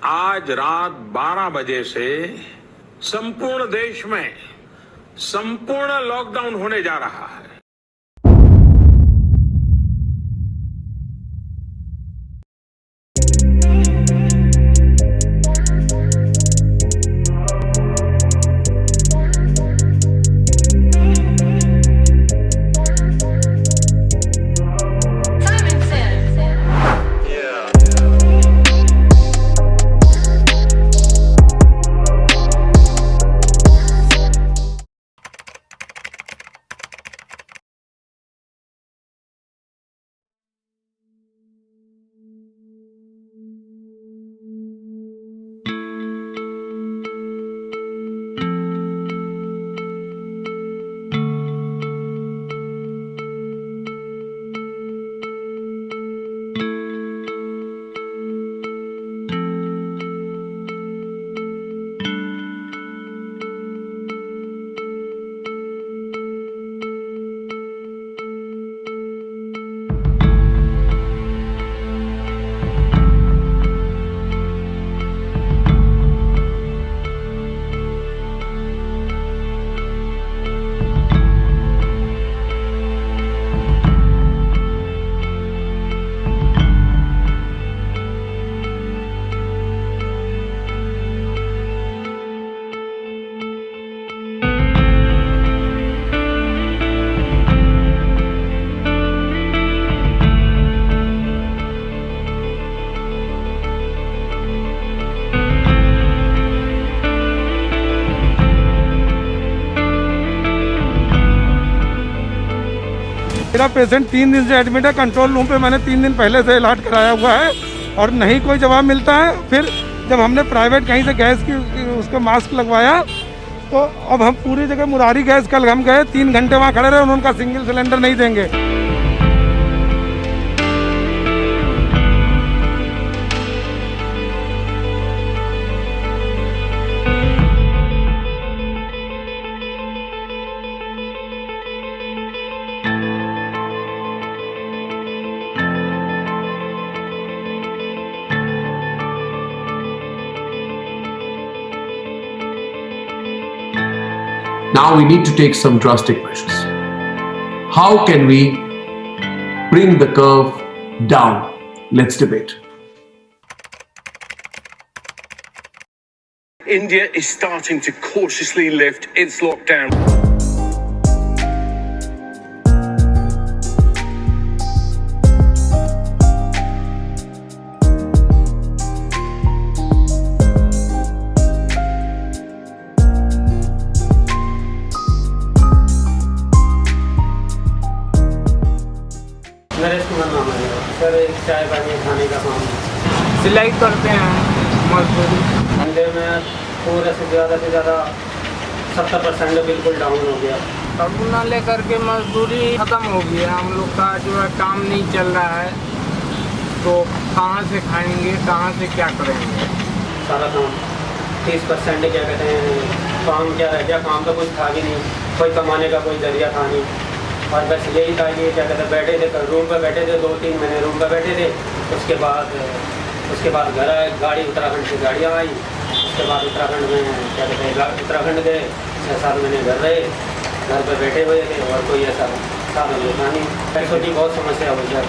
आज रात 12 बजे से संपूर्ण देश में संपूर्ण लॉकडाउन होने जा रहा है। मेरा पेशेंट 3 दिन से एडमिट है। कंट्रोल रूम पे मैंने 3 दिन पहले से इलाज कराया हुआ है और नहीं कोई जवाब मिलता है। फिर जब हमने प्राइवेट कहीं से गैस की उसका मास्क लगवाया तो अब हम पूरी जगह मुरारी गैस कल हम गए 3 घंटे वहाँ खड़े रहे, उन्होंने सिंगल सिलेंडर नहीं देंगे। Now we need to take some drastic measures. How can we bring the curve down? Let's debate. India is starting to cautiously lift its lockdown. Naresh Kumar नाम है सर। एक चाय पानी खाने का काम सिलाई करते हैं मजदूरी। घंटे में पूरे से ज़्यादा 70% बिल्कुल डाउन हो गया। कोरोना लेकर के मजदूरी ख़त्म हो गया। हम लोग का जो है काम नहीं चल रहा है, तो कहाँ से खाएंगे, कहाँ से क्या करेंगे। सारा काम 30% क्या कहते हैं काम क्या रह गया। काम तो कुछ था भी नहीं, कोई कमाने का कोई जरिया था नहीं। और बस यही था कि क्या कहते हैं बैठे थे रूम पे, बैठे थे 2-3 महीने रूम पे बैठे थे। उसके बाद घर आए, गाड़ी उत्तराखंड से गाड़ियाँ आई। उसके बाद उत्तराखंड में क्या कहते हैं उत्तराखंड गए, 6-7 महीने घर रहे, घर पे बैठे हुए थे और कोई ऐसा साधन होता नहीं। पैसों की बहुत समस्या हुई है,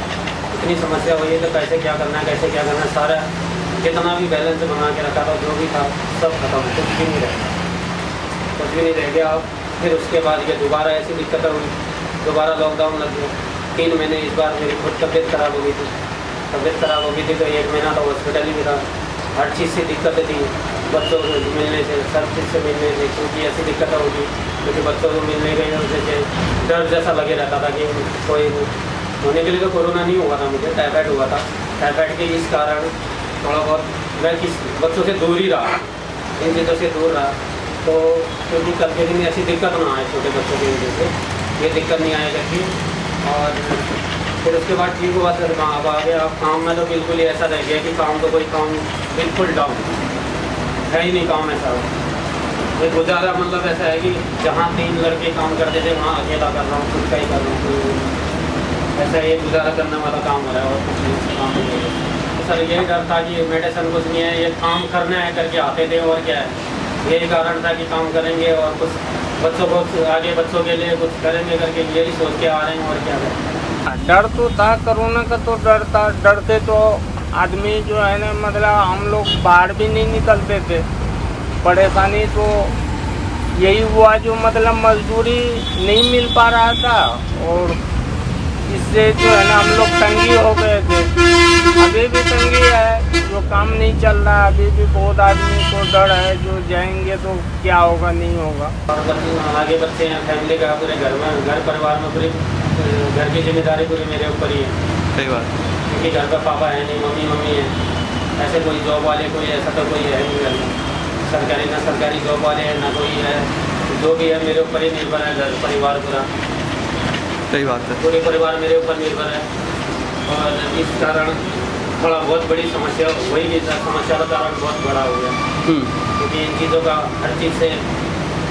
इतनी समस्या हुई है तो कैसे क्या करना है सारा जितना भी बैलेंस बना के रखा था जो भी था सब खत्म, कुछ भी नहीं रह गया। फिर उसके बाद ये दोबारा ऐसी दिक्कत हुई, दोबारा लॉकडाउन लग गया। 3 महीने इस बार मेरी खुद तबीयत ख़राब हो गई थी। तो 1 महीना तो हॉस्पिटल ही में था। हर चीज़ से दिक्कतें थी, बच्चों को मिलने से, सब चीज़ से मिलने से, क्योंकि ऐसी दिक्कत होगी क्योंकि बच्चों को मिलने गई जैसे डर जैसा लगे रहता था कि कोई होने के लिए तो कोरोना नहीं हुआ था, मुझे टाइफाइड हुआ था। टाइफाइड के इस कारण थोड़ा बहुत मैं बच्चों से दूर ही रहा, इन चीज़ों से दूर रहा। तो क्योंकि कल के दिन ऐसी दिक्कत ना आए छोटे बच्चों की वजह से, ये दिक्कत नहीं आएगा थी। और फिर उसके बाद ठीक हुआ सर, अब आ गया। अब काम में तो बिल्कुल ही ऐसा रह गया कि काम तो कोई काम बिल्कुल डाउन है ही नहीं, काम ऐसा ये गुजारा मतलब ऐसा है कि जहाँ 3 लड़के काम करते थे वहाँ अकेला कर रहा हूँ, खुद का ही कर रहा हूँ। ऐसा ये गुजारा करने वाला काम हो रहा है और कुछ काम नहीं है। सर यही डर था कि मेडिसिन कुछ नहीं है, ये काम करना है करके आते थे और क्या है, यही कारण था कि काम करेंगे और कुछ बच्चों को आगे बच्चों के लिए कुछ करेंगे करके यही सोच के आ रहे हैं और क्या करें। डर तो था, कोरोना का तो डर था। डरते तो आदमी जो है ना, मतलब हम लोग बाहर भी नहीं निकलते थे। परेशानी तो यही हुआ जो मतलब मजदूरी नहीं मिल पा रहा था और इससे जो है ना हम लोग तंगी हो गए थे। अभी भी तंगी है, जो काम नहीं चल रहा है। अभी भी बहुत आदमी को डर है, जो जाएंगे तो क्या होगा नहीं होगा। और आगे बच्चे हैं, फैमिली का पूरे घर परिवार में पूरी घर की जिम्मेदारी पूरी मेरे ऊपर ही है। सही बात। क्योंकि घर पर पापा है नहीं, मम्मी है, ऐसे कोई जॉब वाले कोई ऐसा तो कोई है नहीं घर में, सरकारी ना सरकारी जॉब वाले हैं ना कोई है। जो भी है मेरे ऊपर ही निर्भर है, घर परिवार पूरा। सही बात है। पूरे परिवार मेरे ऊपर निर्भर है और इस कारण थोड़ा बहुत बड़ी समस्या वही भी था, समस्या का कारण बहुत बड़ा हो गया। क्योंकि इन चीज़ों का हर चीज़ से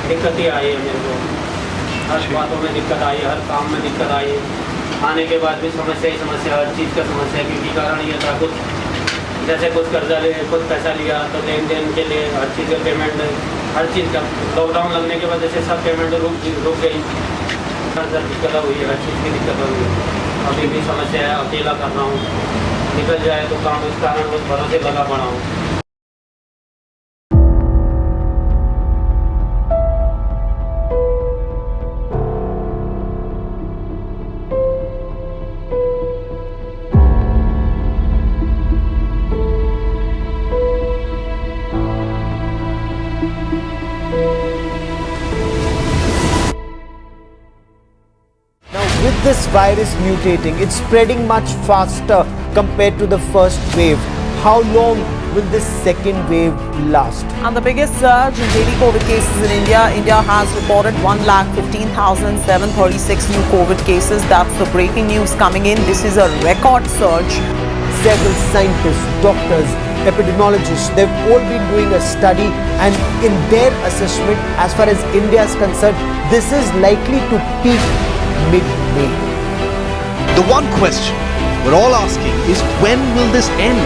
दिक्कत ही आई है मेरे को, हर बातों में दिक्कत आई, हर काम में दिक्कत आई। आने के बाद भी समस्या ही समस्या, हर चीज़ का समस्या। क्योंकि कारण ये था कुछ जैसे कुछ कर्जा ले, कुछ पैसा लिया तो लेन देन के लिए हर चीज़ का पेमेंट, हर चीज़ का लॉकडाउन लगने के वजह से सब पेमेंट रुक गई। हर दिक्कत हुई है, हर चीज़ की दिक्कत हुई है। अभी भी समस्या है, अकेला कर रहा हूँ, निकल जाए तो काम, इस कारण कुछ भरोसे लगा पड़ा हूँ। With this virus mutating, it's spreading much faster compared to the first wave. How long will this second wave last? And the biggest surge in daily COVID cases in India. India has reported 1,15,736 new COVID cases. That's the breaking news coming in. This is a record surge. Several scientists, doctors, epidemiologists, they've all been doing a study, and in their assessment, as far as India is concerned, this is likely to peak mid-May. The one question we're all asking is, when will this end?